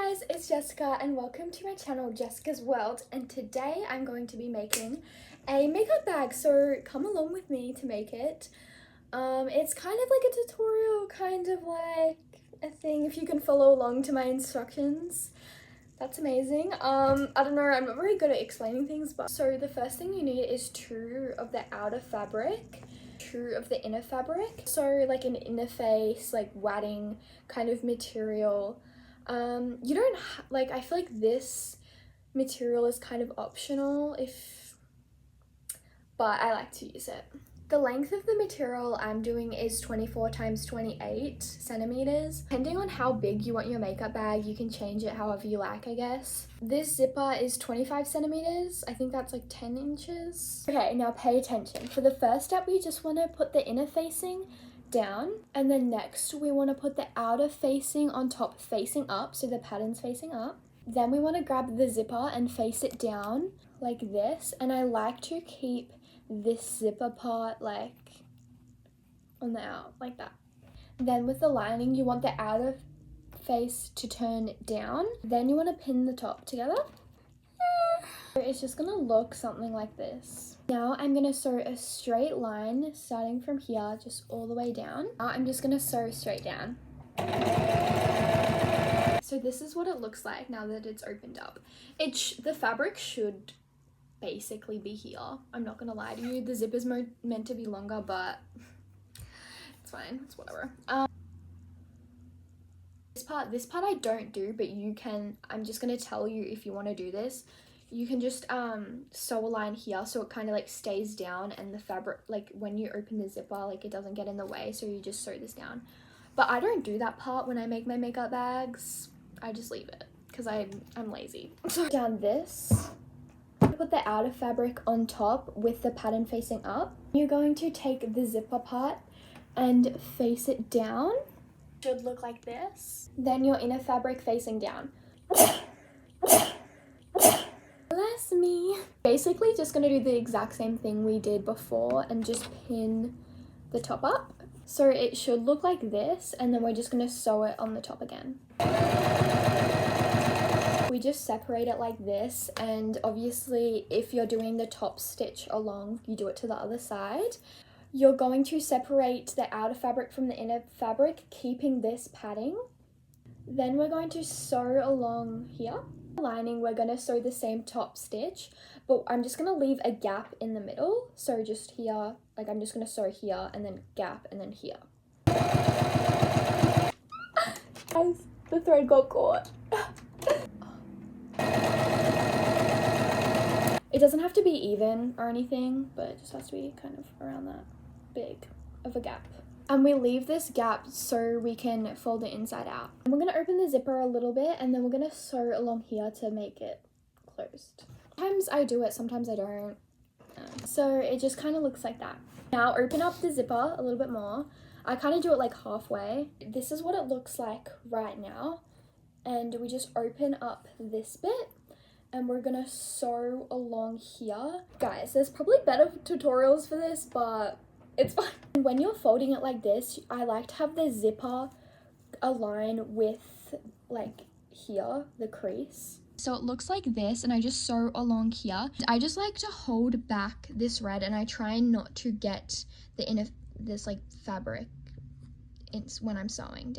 guys, it's Jessica and welcome to my channel Jessica's World, and today I'm going to be making a makeup bag, so come along with me to make it. It's kind of like a tutorial, kind of like a thing. If you can follow along to my instructions, that's amazing. I don't know, I'm not very good at explaining things, but so the first thing you need is true of the outer fabric, true of the inner fabric, so like an inner face, like wadding kind of material. You don't like, I feel like this material is kind of optional but I like to use it. The length of the material I'm doing is 24 times 28 centimeters. Depending on how big you want your makeup bag, you can change it however you like, I guess. This zipper is 25 centimeters. I think that's like 10 inches. Okay, now pay attention. For the first step, we just want to put the inner facing down, and then next we want to put the outer facing on top, facing up, so the pattern's facing up. Then we want to grab the zipper and face it down like this, and I like to keep this zipper part like on the out like that. Then with the lining, you want the outer face to turn down, then you want to pin the top together. It's just gonna look something like this. Now I'm gonna sew a straight line starting from here just all the way down. Now I'm just gonna sew straight down. So this is what it looks like now that it's opened up. The fabric should basically be here. I'm not gonna lie to you, the zip is meant to be longer, but it's fine, it's whatever. This part I don't do, but you can. I'm just gonna tell you, if you want to do this, you can just sew a line here so it kind of like stays down, and the fabric, like when you open the zipper, like it doesn't get in the way, so you just sew this down. But I don't do that part when I make my makeup bags. I just leave it because I'm lazy. Down this, put the outer fabric on top with the pattern facing up. You're going to take the zipper part and face it down. Should look like this. Then your inner fabric facing down. Bless me. Basically just gonna do the exact same thing we did before and just pin the top up. So it should look like this, and then we're just gonna sew it on the top again. We just separate it like this, and obviously if you're doing the top stitch along, you do it to the other side. You're going to separate the outer fabric from the inner fabric, keeping this padding. Then we're going to sew along here. Lining, we're going to sew the same top stitch, but I'm just going to leave a gap in the middle. So just here, like I'm just going to sew here and then gap and then here. Guys, the thread got caught. It doesn't have to be even or anything, but it just has to be kind of around that big of a gap. And we leave this gap so we can fold it inside out. And we're going to open the zipper a little bit, and then we're going to sew along here to make it closed. Sometimes I do it, sometimes I don't. So it just kind of looks like that. Now open up the zipper a little bit more. I kind of do it like halfway. This is what it looks like right now. And we just open up this bit, and we're gonna sew along here. Guys, there's probably better tutorials for this, but it's fine. When you're folding it like this, I like to have the zipper align with like here, the crease. So it looks like this, and I just sew along here. I just like to hold back this red, and I try not to get the inner, this like fabric when I'm sewing.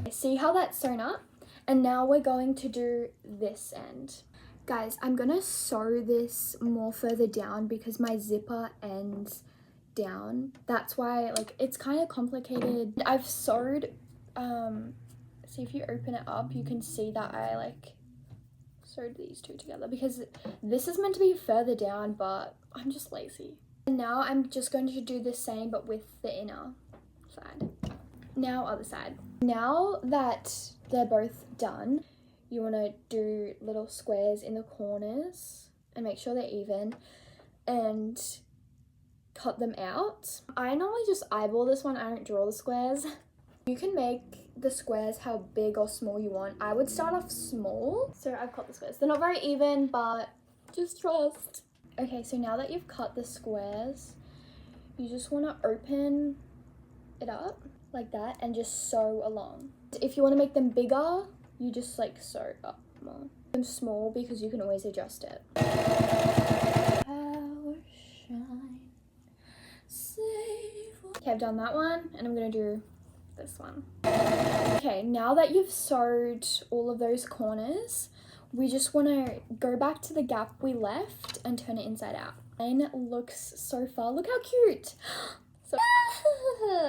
See how that's sewn up? And now we're going to do this end. Guys, I'm gonna sew this more further down because my zipper ends down. That's why, like, it's kind of complicated. I've sewed, see if you open it up, you can see that I like sewed these two together because this is meant to be further down, but I'm just lazy. And now I'm just going to do the same, but with the inner side. Now other side. Now that they're both done, you want to do little squares in the corners and make sure they're even and cut them out. I normally just eyeball this one, I don't draw the squares. You can make the squares how big or small you want. I would start off small. So I've cut the squares. They're not very even, but just trust. Okay, so now that you've cut the squares, you just want to open it up like that and just sew along. If you want to make them bigger, you just like sew up more. Them small because you can always adjust it. Okay, I've done that one and I'm gonna do this one. Okay, now that you've sewed all of those corners, we just want to go back to the gap we left and turn it inside out. Mine looks so far. Look how cute. So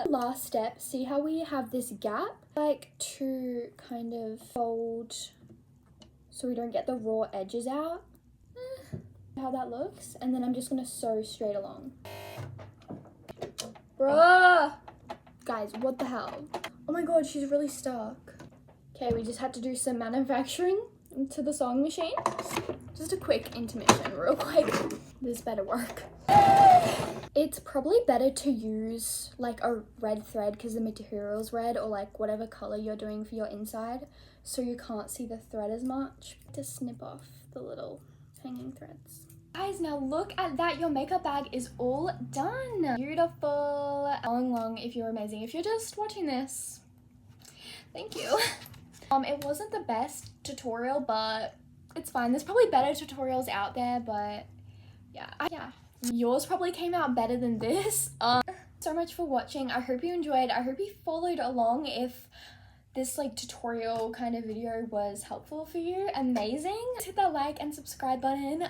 last step, see how we have this gap? Like to kind of fold so we don't get the raw edges out. How that looks. And then I'm just gonna sew straight along. Bruh! Guys, what the hell? Oh my god, she's really stuck. Okay, we just had to do some manufacturing to the sewing machine. Just a quick intermission, real quick. This better work. It's probably better to use like a red thread because the material's red, or like whatever color you're doing for your inside, so you can't see the thread as much. To snip off the little hanging threads. Guys, now look at that. Your makeup bag is all done. Beautiful. Long if you're amazing. If you're just watching this, thank you. It wasn't the best tutorial, but it's fine. There's probably better tutorials out there, but yeah. Yours probably came out better than this. So much for watching. I hope you enjoyed. I hope you followed along if this like tutorial kind of video was helpful for you. Amazing. Hit that like and subscribe button.